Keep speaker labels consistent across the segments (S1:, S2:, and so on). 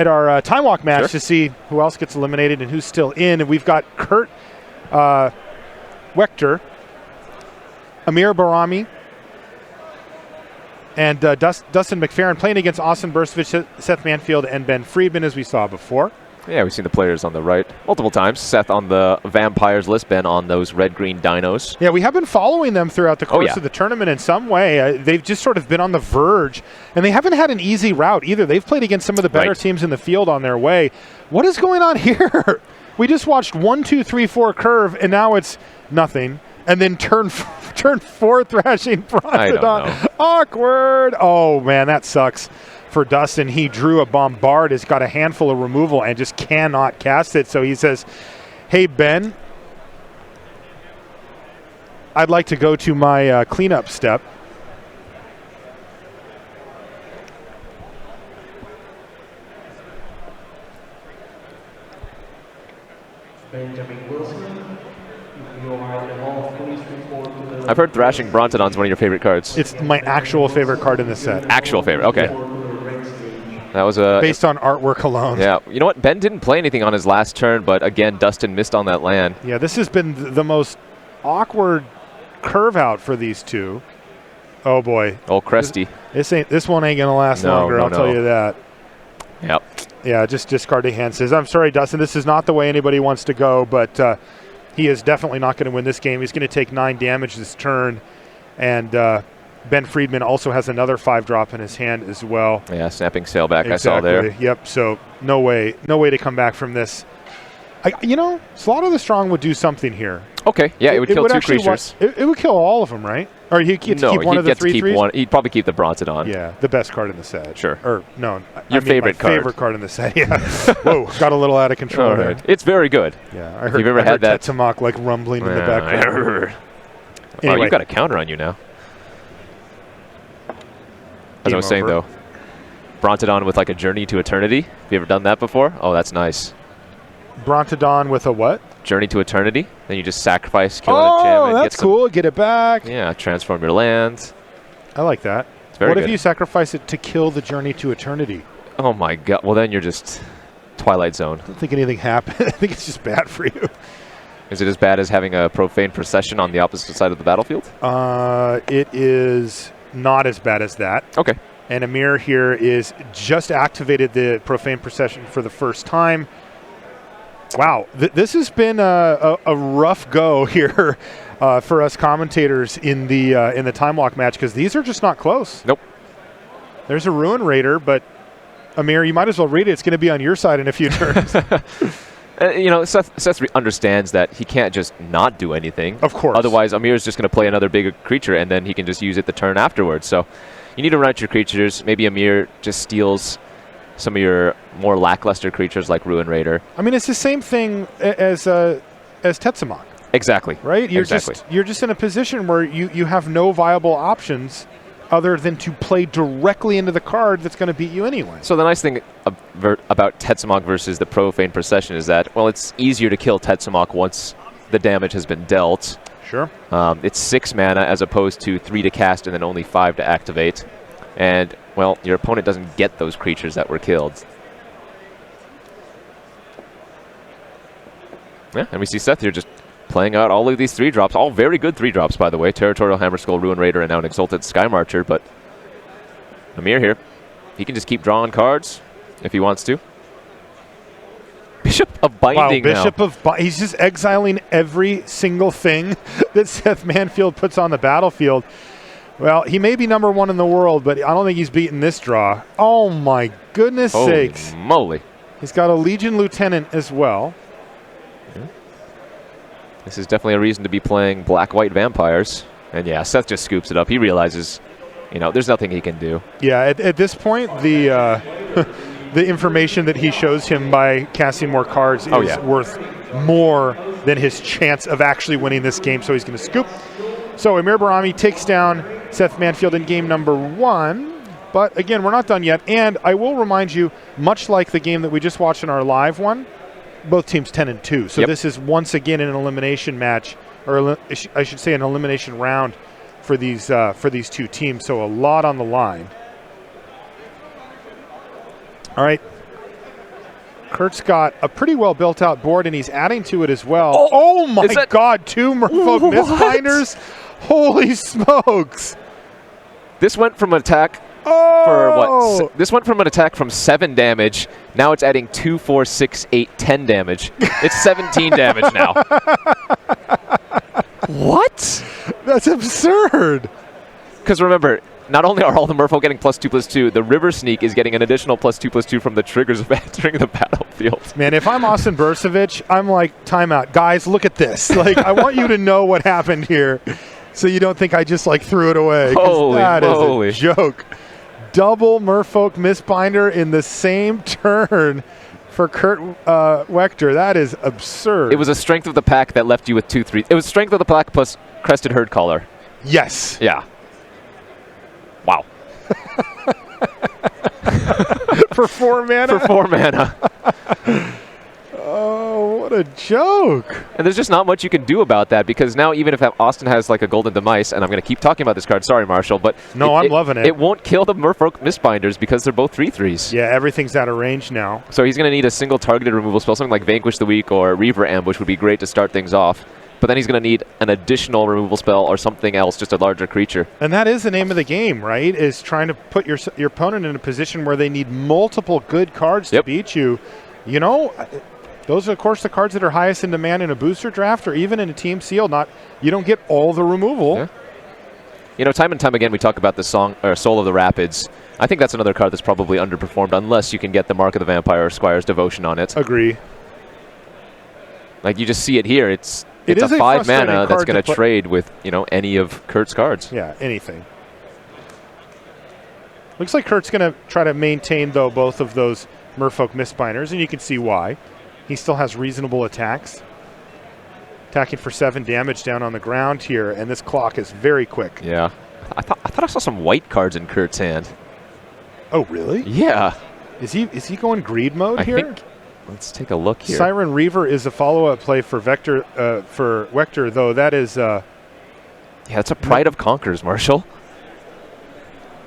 S1: At our time walk match to see who else gets eliminated and who's still in. And we've got Kurt Waechter, Waechter-Bahrami, and Dustin McFerron playing against Austin Bursavich, Seth Manfield, and Ben Friedman, as we saw before.
S2: Yeah, we've seen the players on the right multiple times. Seth on the Vampires list, Ben on those red-green dinos.
S1: Yeah, we have been following them throughout the course of the tournament in some way. They've just sort of been on the verge, and they haven't had an easy route either. They've played against some of the better teams in the field on their way. What is going on here? We just watched 1, 2, 3, 4 curve, and now it's nothing. And then turn 4 thrashing Brontodon. Awkward. Oh, man, that sucks. For Dustin, he drew a bombard, has got a handful of removal, and just cannot cast it. So he says, hey, Ben, I'd like to go to my cleanup step.
S2: I've heard thrashing Brontodon's one of your favorite cards.
S1: It's my actual favorite card in the set.
S2: Actual favorite, okay.
S1: Yeah.
S2: That was
S1: based on artwork alone.
S2: Yeah, you know what? Ben didn't play anything on his last turn, but again, Dustin missed on that land.
S1: Yeah, this has been the most awkward curve out for these two. Oh boy.
S2: Oh, Cresty.
S1: This one ain't gonna last longer. I'll tell you that.
S2: Yep.
S1: Yeah, just discarding hand says, I'm sorry, Dustin. This is not the way anybody wants to go, but he is definitely not going to win this game. He's going to take 9 damage this turn, and Ben Friedman also has another 5-drop in his hand as well.
S2: Yeah, snapping sailback I saw there.
S1: Yep, so no way to come back from this. Slaughter the Strong would do something here.
S2: Okay, yeah, it would kill 2 creatures.
S1: It would kill all of them, right? Or he'd keep one of the 3/3s?
S2: He'd probably keep the Brontodon.
S1: Yeah, the best card in the set.
S2: Sure.
S1: Or, no.
S2: Your favorite card.
S1: Favorite card in the set, yeah. Whoa, got a little out of control there.
S2: It's very good.
S1: Yeah, I heard Tetsamok like rumbling in the background.
S2: Anyway. Oh, you've got a counter on you now. As I was saying, though, Brontodon with like a Journey to Eternity. Have you ever done that before? Oh, that's nice.
S1: Brontodon with a what?
S2: Journey to Eternity. Then you just sacrifice, kill an enchantment.
S1: Oh, that's cool. Get it back.
S2: Yeah, transform your land.
S1: I like that.
S2: It's very good.
S1: What if you sacrifice it to kill the Journey to Eternity?
S2: Oh, my God. Well, then you're just Twilight Zone.
S1: I don't think anything happened. I think it's just bad for you.
S2: Is it as bad as having a Profane Procession on the opposite side of the battlefield?
S1: It is not as bad as that.
S2: Okay.
S1: And Amir here is just activated the Profane Procession for the first time. Wow, this has been a rough go here for us commentators in the time walk match, because these are just not close.
S2: Nope.
S1: There's a Ruin Raider, but Amir, you might as well read it. It's going to be on your side in a few turns.
S2: Seth understands that he can't just not do anything.
S1: Of course.
S2: Otherwise, Amir's just going to play another big creature, and then he can just use it the turn afterwards. So you need to run out your creatures. Maybe Amir just steals some of your more lackluster creatures like Ruin Raider.
S1: I mean, it's the same thing as Tetsamok.
S2: Exactly.
S1: Right? You're just in a position where you have no viable options other than to play directly into the card that's going to beat you anyway.
S2: So the nice thing about Tetsamok versus the Profane Procession is that, well, it's easier to kill Tetsamok once the damage has been dealt.
S1: Sure.
S2: It's 6 mana as opposed to 3 to cast and then only 5 to activate. And, well, your opponent doesn't get those creatures that were killed. Yeah, and we see Seth here just playing out all of these 3-drops. All very good 3-drops, by the way. Territorial Hammerskull, Ruin Raider, and now an Exalted Sky Marcher. But Amir here, he can just keep drawing cards if he wants to. Bishop of Binding now.
S1: He's just exiling every single thing that Seth Manfield puts on the battlefield. Well, he may be #1 in the world, but I don't think he's beaten this draw. Oh, my goodness sakes.
S2: Holy moly.
S1: He's got a Legion Lieutenant as well.
S2: Yeah. This is definitely a reason to be playing black-white vampires. And, yeah, Seth just scoops it up. He realizes, there's nothing he can do.
S1: Yeah, at this point, the the information that he shows him by casting more cards is worth more than his chance of actually winning this game, so he's going to scoop. So Waechter-Bahrami takes down Seth Manfield in game #1. But, again, we're not done yet. And I will remind you, much like the game that we just watched in our live one, both teams 10-2. So this is once again an elimination match, or I should say an elimination round for these two teams. So a lot on the line. All right. Kurt's got a pretty well built out board, and he's adding to it as well. Oh my God, 2 Merfolk Mistbinders. Holy smokes.
S2: This went from an attack for what? This went from an attack from 7 damage. Now it's adding 2, 4, 6, 8, 10 damage. It's 17 damage now. What?
S1: That's absurd.
S2: Because remember, not only are all the Merfolk getting +2/+2, the River Sneak is getting an additional +2/+2 from the triggers of entering the battlefield.
S1: Man, if I'm Austin Bursavich, I'm like, timeout. Guys, look at this. Like, I want you to know what happened here so you don't think I just, like, threw it away.
S2: Holy
S1: that
S2: moly.
S1: is a joke. Double Merfolk Mistbinder in the same turn for Kurt Waechter. That is absurd.
S2: It was a strength of the pack that left you with 2/3. It was strength of the pack plus Crested Herd Collar.
S1: Yes.
S2: Yeah. Wow.
S1: For 4 mana?
S2: For 4 mana.
S1: Oh, what a joke.
S2: And there's just not much you can do about that, because now even if Austin has like a Golden Demise, and I'm going to keep talking about this card, sorry Marshall, but
S1: no, I'm loving it.
S2: It won't kill the Merfolk Mistbinders because they're both 3/3s.
S1: Yeah, everything's out of range now.
S2: So he's going to need a single targeted removal spell. Something like Vanquish the Weak or Reaver Ambush would be great to start things off. But then he's going to need an additional removal spell or something else, just a larger creature.
S1: And that is the name of the game, right? Is trying to put your opponent in a position where they need multiple good cards to beat you. You know, those are, of course, the cards that are highest in demand in a booster draft or even in a team seal. You don't get all the removal.
S2: Yeah. You know, time and time again, we talk about the Soul of the Rapids. I think that's another card that's probably underperformed unless you can get the Mark of the Vampire or Squire's Devotion on it.
S1: Agree.
S2: Like, you just see it here. It's a 5 mana that's going to trade with, you know, any of Kurt's cards.
S1: Yeah, anything. Looks like Kurt's going to try to maintain, though, both of those Merfolk Mistbinders, and you can see why. He still has reasonable attacks. Attacking for 7 damage down on the ground here, and this clock is very quick.
S2: Yeah. I thought I saw some white cards in Kurt's hand.
S1: Oh, really?
S2: Yeah.
S1: Is he going greed mode here?
S2: Let's take a look here.
S1: Siren Reaver is a follow-up play for Waechter, though. That is... yeah,
S2: it's a Pride of Conquerors, Marshall.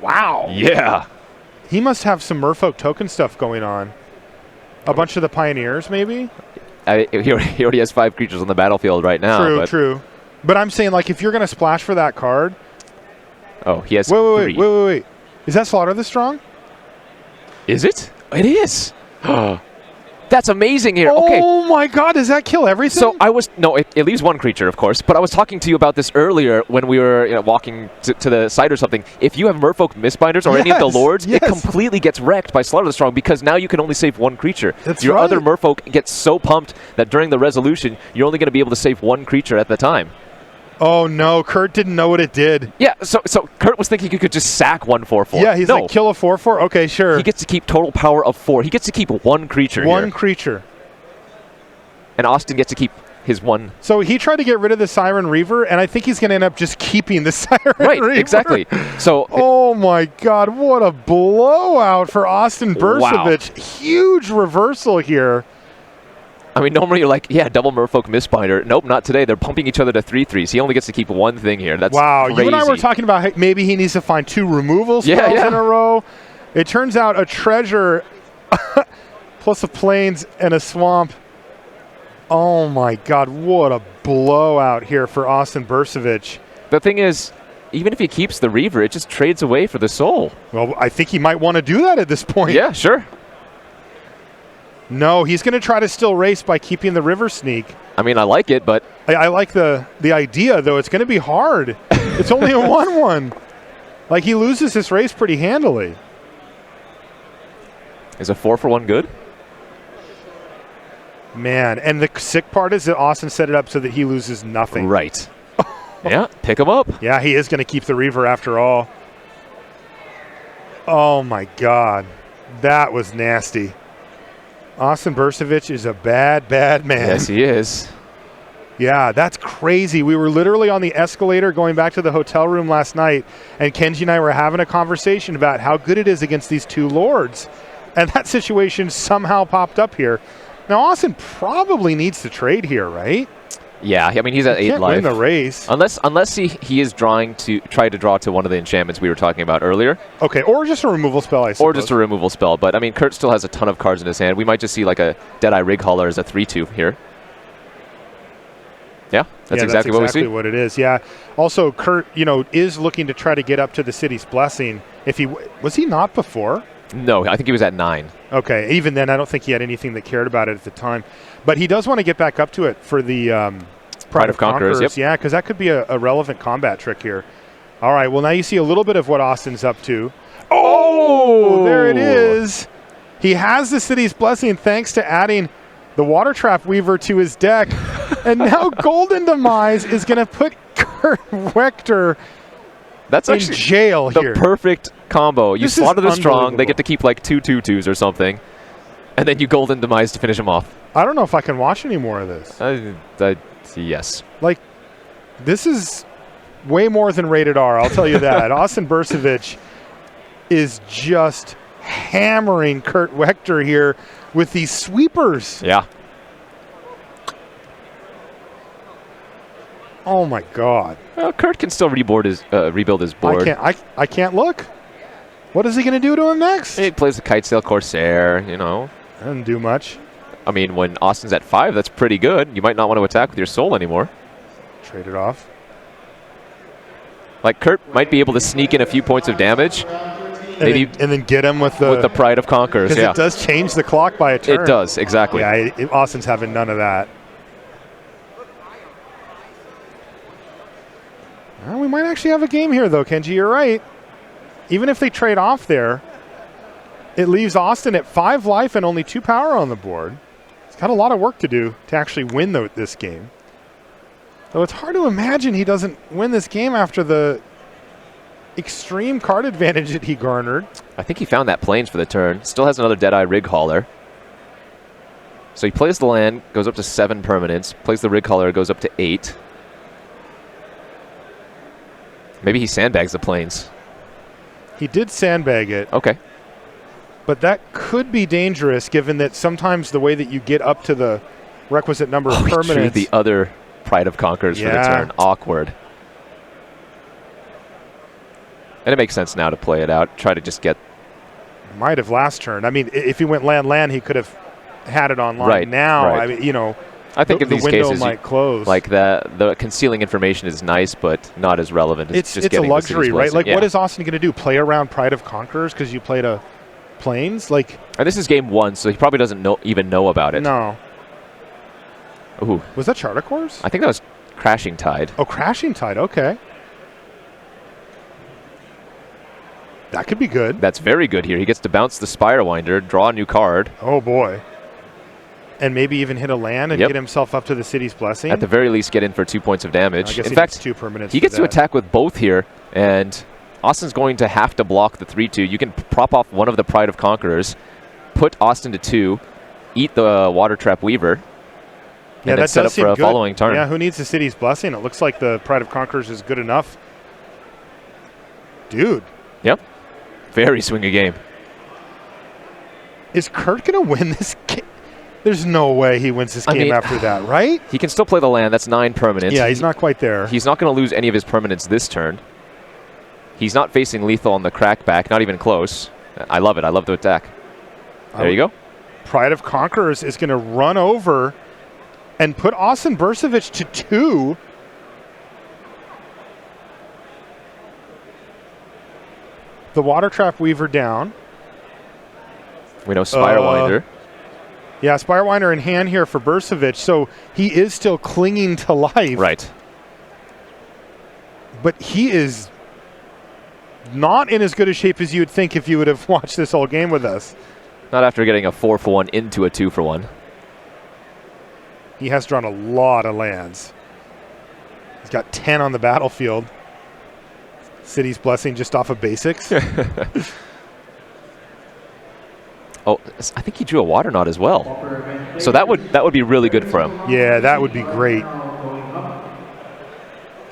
S1: Wow.
S2: Yeah.
S1: He must have some Merfolk token stuff going on. A bunch of the Pioneers, maybe?
S2: He already has 5 creatures on the battlefield right now.
S1: True. But I'm saying, like, if you're going to splash for that card...
S2: Oh, he has 3.
S1: Wait. Is that Slaughter the Strong?
S2: Is it? It is. That's amazing here.
S1: Oh,
S2: okay.
S1: My God. Does that kill everything?
S2: So it leaves 1 creature, of course, but I was talking to you about this earlier when we were walking to the site or something. If you have Merfolk Mistbinders or any of the Lords, it completely gets wrecked by Slaughter the Strong because now you can only save 1 creature. Your other Merfolk gets so pumped that during the resolution, you're only going to be able to save 1 creature at the time.
S1: Oh, no. Kurt didn't know what it did.
S2: Yeah, so Kurt was thinking you could just sack 1 4/4.
S1: Yeah, he's like, kill a 4/4? Okay, sure.
S2: He gets to keep total power of 4. He gets to keep 1 creature.
S1: 1 creature.
S2: And Austin gets to keep his 1.
S1: So he tried to get rid of the Siren Reaver, and I think he's going to end up just keeping the Siren Reaver.
S2: Right, exactly. So,
S1: oh, my God. What a blowout for Austin Bursavich. Wow. Huge reversal here.
S2: I mean, normally you're like, yeah, double Merfolk Mistbinder. Nope, not today. They're pumping each other to 3/3s. He only gets to keep 1 thing here. That's crazy.
S1: You and I were talking about maybe he needs to find 2 removal spells in a row. It turns out a treasure plus a plains and a swamp. Oh, my God. What a blowout here for Austin Bursavich.
S2: The thing is, even if he keeps the Reaver, it just trades away for the soul.
S1: Well, I think he might want to do that at this point.
S2: Yeah, sure.
S1: No, he's going to try to still race by keeping the River Sneak.
S2: I mean, I like it, but...
S1: I like the idea, though. It's going to be hard. It's only a 1/1. Like, he loses this race pretty handily.
S2: Is a 4-for-1 good?
S1: Man, and the sick part is that Austin set it up so that he loses nothing.
S2: Right. Yeah, pick him up.
S1: Yeah, he is going to keep the Reaver after all. Oh, my God. That was nasty. Austin Bursavich is a bad, bad man.
S2: Yes, he is.
S1: Yeah, that's crazy. We were literally on the escalator going back to the hotel room last night, and Kenji and I were having a conversation about how good it is against these 2 Lords. And that situation somehow popped up here. Now, Austin probably needs to trade here, right?
S2: Yeah, I mean, he's at 8
S1: can't
S2: life.
S1: win the race.
S2: Unless he is try to draw to one of the enchantments we were talking about earlier.
S1: Okay, or just a removal spell, I suppose.
S2: Or just a removal spell. But, I mean, Kurt still has a ton of cards in his hand. We might just see like a Deadeye Rig Hauler as a 3-2 here. Yeah, that's exactly what we see.
S1: What it is. Yeah. Also, Kurt, is looking to try to get up to the City's Blessing. Was he not before?
S2: No, I think he was at 9.
S1: Okay, even then, I don't think he had anything that cared about it at the time. But he does want to get back up to it for the Pride of Conquerors.
S2: Yep.
S1: Yeah, because that could be a relevant combat trick here. All right, well, now you see a little bit of what Austin's up to. Oh, there it is. He has the City's Blessing thanks to adding the Water Trap Weaver to his deck. And now Golden Demise is going to put Kurt Waechter in jail here.
S2: The perfect combo. You slaughter the strong, they get to keep like 2 2/2s or something, and then you Golden Demise to finish him off.
S1: I don't know if I can watch any more of this.
S2: Yes.
S1: Like, this is way more than rated R, I'll tell you that. Austin Bursavich is just hammering Kurt Waechter here with these sweepers.
S2: Yeah.
S1: Oh my God.
S2: Well, Kurt can still rebuild his board.
S1: I can't look. What is he going to do to him next?
S2: He plays the Kitesail Corsair,
S1: Doesn't do much.
S2: I mean, when Austin's at 5, that's pretty good. You might not want to attack with your soul anymore.
S1: Trade it off.
S2: Like, Kurt might be able to sneak in a few points of damage.
S1: And then get him with the
S2: Pride of Conquerors.
S1: Because
S2: yeah.
S1: it does change the clock by a turn.
S2: It does, exactly.
S1: Yeah, Austin's having none of that. Well, we might actually have a game here, though, Kenji. You're right. Even if they trade off there, it leaves Austin at 5 life and only 2 power on the board. He's got a lot of work to do to actually win this game. Though it's hard to imagine he doesn't win this game after the extreme card advantage that he garnered.
S2: I think he found that Plains for the turn. Still has another Deadeye Rig Hauler. So he plays the land, goes up to 7 permanents. Plays the Rig Hauler, goes up to 8. Maybe he sandbags the Plains.
S1: He did sandbag it.
S2: Okay.
S1: But that could be dangerous given that sometimes the way that you get up to the requisite number of permanents.
S2: The other Pride of Conquerors for the turn. Awkward. And it makes sense now to play it out. Try to just get...
S1: Might have last turn. I mean, if he went land, he could have had it online.
S2: Right.
S1: Now,
S2: right.
S1: I mean,
S2: I think in these cases,
S1: might close.
S2: Like the concealing information is nice, but not as relevant as just getting
S1: a luxury, right? Like,
S2: yeah.
S1: What is Austin going to do? Play around Pride of Conquerors because you played a Plains? Like,
S2: and this is game 1, so he probably doesn't even know about it.
S1: No.
S2: Ooh.
S1: Was that Charter Course?
S2: I think that was Crashing Tide.
S1: Oh, Crashing Tide. Okay. That could be good.
S2: That's very good here. He gets to bounce the Spirewinder, draw a new card.
S1: Oh, boy. And maybe even hit a land and get himself up to the City's Blessing.
S2: At the very least, get in for 2 points of damage.
S1: In
S2: fact,
S1: 2 permanents.
S2: He gets to attack with both here, and Austin's going to have to block the 3-2. You can prop off one of the Pride of Conquerors, put Austin to 2, eat the Water Trap Weaver, and then set up for a following turn.
S1: Yeah, who needs the City's Blessing? It looks like the Pride of Conquerors is good enough. Dude.
S2: Yep. Very swingy game.
S1: Is Kurt going to win this game? There's no way he wins this game after that, right?
S2: He can still play the land. That's 9 permanents.
S1: Yeah, he's not quite there.
S2: He's not going to lose any of his permanents this turn. He's not facing lethal on the crackback, not even close. I love it. I love the attack. There you go.
S1: Pride of Conquerors is going to run over and put Austin Bursavich to 2. The Water Trap Weaver down.
S2: We know Spirewinder.
S1: Yeah, Spirewinder in hand here for Bursavich, so he is still clinging to life.
S2: Right.
S1: But he is not in as good a shape as you would think if you would have watched this whole game with us.
S2: Not after getting a 4-for-1 into a 2-for-1.
S1: He has drawn a lot of lands. He's got 10 on the battlefield. City's Blessing just off of basics.
S2: Oh, I think he drew a Water Knot as well. So that would be really good for him.
S1: Yeah, that would be great.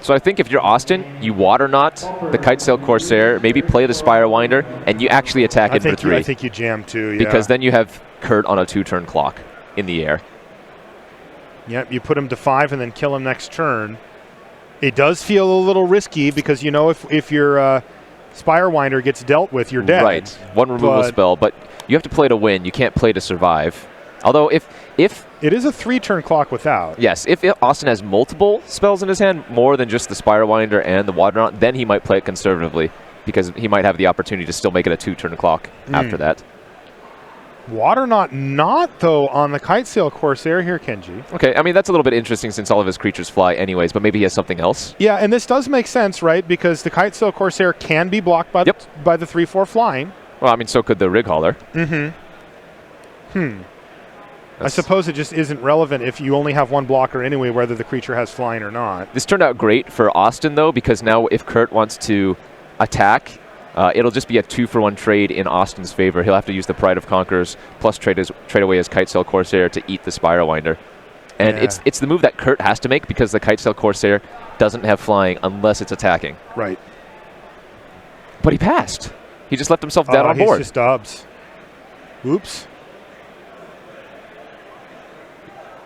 S2: So I think if you're Austin, you Water Knot the Kitesail Corsair, maybe play the Spirewinder, and you actually attack it for 3.
S1: I think you jam too, yeah.
S2: Because then you have Kurt on a 2-turn clock in the air.
S1: Yep, you put him to 5 and then kill him next turn. It does feel a little risky because, you know, if your Spirewinder gets dealt with, you're dead.
S2: Right, one removal spell, but you have to play to win. You can't play to survive. Although if
S1: it is a 3-turn clock without.
S2: Yes, if Austin has multiple spells in his hand, more than just the Spirewinder and the Waternaut, then he might play it conservatively because he might have the opportunity to still make it a 2-turn clock after that.
S1: Waternaut not, though, on the Kitesail Corsair here, Kenji.
S2: Okay, I mean, that's a little bit interesting since all of his creatures fly anyways, but maybe he has something else.
S1: Yeah, and this does make sense, right? Because the Kitesail Corsair can be blocked by the 3/4 flying.
S2: Well, I mean, so could the Rig Hauler.
S1: I suppose it just isn't relevant if you only have one blocker anyway, whether the creature has flying or not.
S2: This turned out great for Austin, though, because now if Kurt wants to attack, it'll just be a 2-for-1 trade in Austin's favor. He'll have to use the Pride of Conquerors plus trade away his Kitesail Corsair to eat the Spirewinder. And it's the move that Kurt has to make because the Kitesail Corsair doesn't have flying unless it's attacking.
S1: Right.
S2: But he passed. He just left himself dead on board.
S1: He's just dubs. Oops.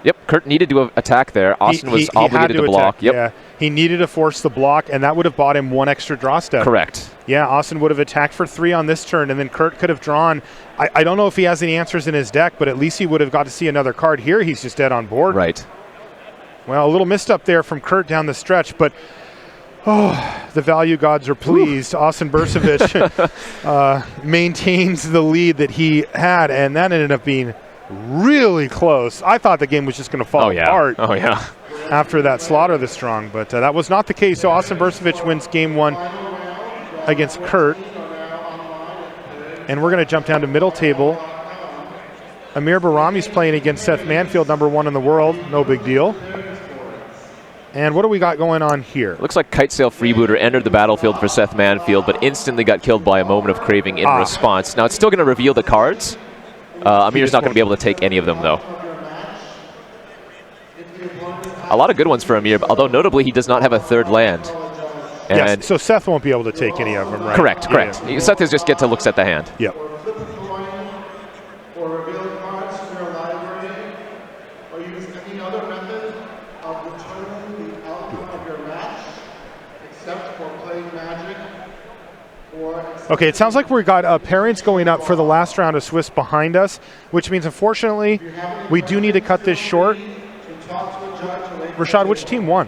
S2: Yep, Kurt needed to attack there. Austin was obligated to block.
S1: Yeah, he needed to force the block, and that would have bought him 1 extra draw step.
S2: Correct.
S1: Yeah, Austin would have attacked for 3 on this turn, and then Kurt could have drawn. I don't know if he has any answers in his deck, but at least he would have got to see another card. Here, he's just dead on board.
S2: Right.
S1: Well, a little missed up there from Kurt down the stretch, but the value gods are pleased. Austin Bursavich maintains the lead that he had, and that ended up being really close. I thought the game was just going to fall apart.
S2: Oh, yeah.
S1: After that slaughter this strong, but that was not the case. So Austin Bursavich wins game 1 against Kurt. And we're going to jump down to middle table. Waechter-Bahrami-Mcferron's playing against Seth Manfield, #1 in the world. No big deal. And what do we got going on here?
S2: Looks like Kitesail Freebooter entered the battlefield for Seth Manfield, but instantly got killed by a Moment of Craving in response. Now, it's still going to reveal the cards. Amir's not going to be able to take any of them, though. A lot of good ones for Amir, although notably he does not have a 3rd land. And
S1: yes, so Seth won't be able to take any of them, right?
S2: Correct. Yeah. Seth is just get to looks at the hand.
S1: Yep. Okay, it sounds like we got pairings going up for the last round of Swiss behind us, which means, unfortunately, we do need to cut this short. Rashad, which team won?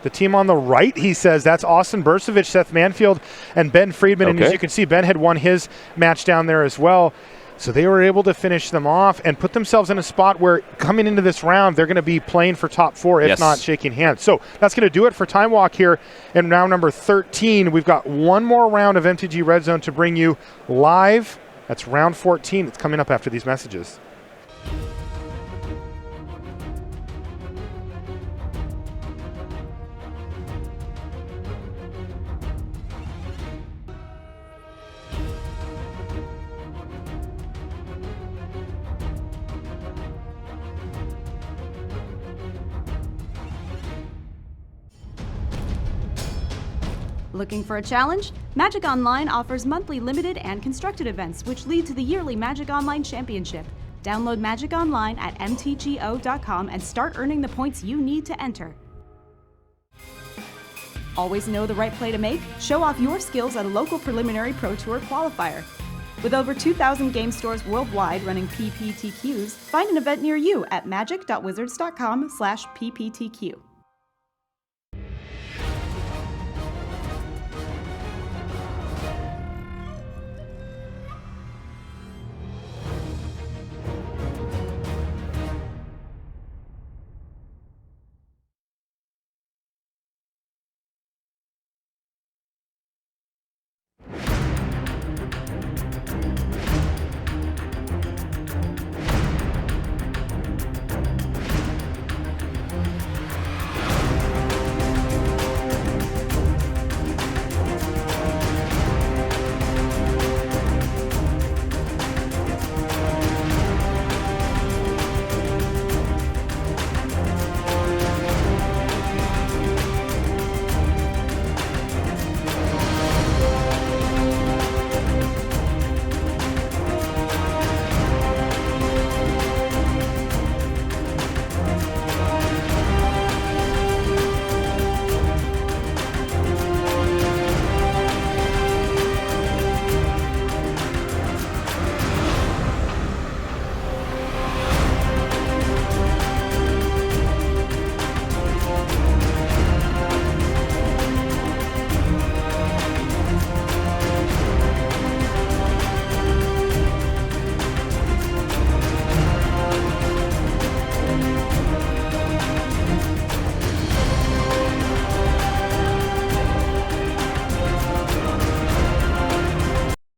S1: The team on the right, he says. That's Austin Bursavich, Seth Manfield, and Ben Friedman.
S2: Okay.
S1: And as you can see, Ben had won his match down there as well. So they were able to finish them off and put themselves in a spot where coming into this round, they're going to be playing for top 4, if not shaking hands. So that's going to do it for Time Walk here in round number 13. We've got one more round of MTG Red Zone to bring you live. That's round 14. It's coming up after these messages.
S3: Looking for a challenge? Magic Online offers monthly limited and constructed events which lead to the yearly Magic Online Championship. Download Magic Online at mtgo.com and start earning the points you need to enter. Always know the right play to make? Show off your skills at a local preliminary Pro Tour qualifier. With over 2,000 game stores worldwide running PPTQs, find an event near you at magic.wizards.com/PPTQ.